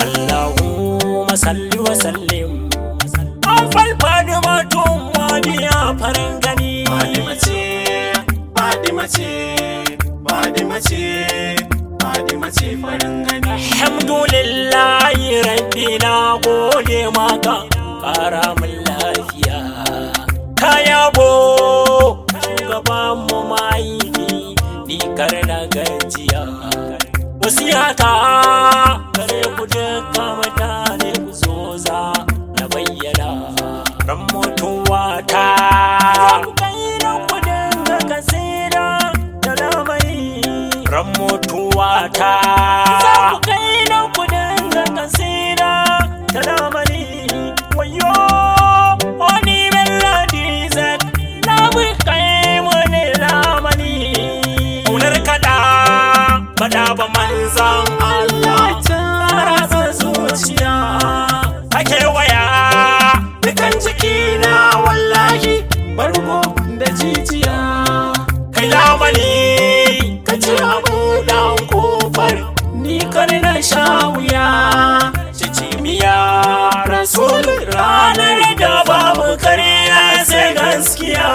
Allahumma salli wa sallim Afal Fadima tun wadiya farin gani. Fadima ce, Fadima ce, Fadima ce, Fadima ce farin gani. Alhamdulillahi rabbi na gode maka, ƙara min lafiya. Ka yabo shugaban mu mahaifi, ni kar na gajiya. Wasiyata kare ku duka mutane ku zo za na bayyana. Ran mutuwata ku kai na ku dinga kasira da lamari. Ran mutuwata ku kai na ku dinga kasira da lamari. Wayo wani melody zat na bi kai mani lamani. Unar kada bada ba manzan Allah ta ratsa zuciya. Ake waya dukan jikina wallahi bargo da jijiya. Kai lamani ka ci abu dan kofar ni kar na sha wuya. Cicimiya rasul ranar da babu karya sai gaskiya.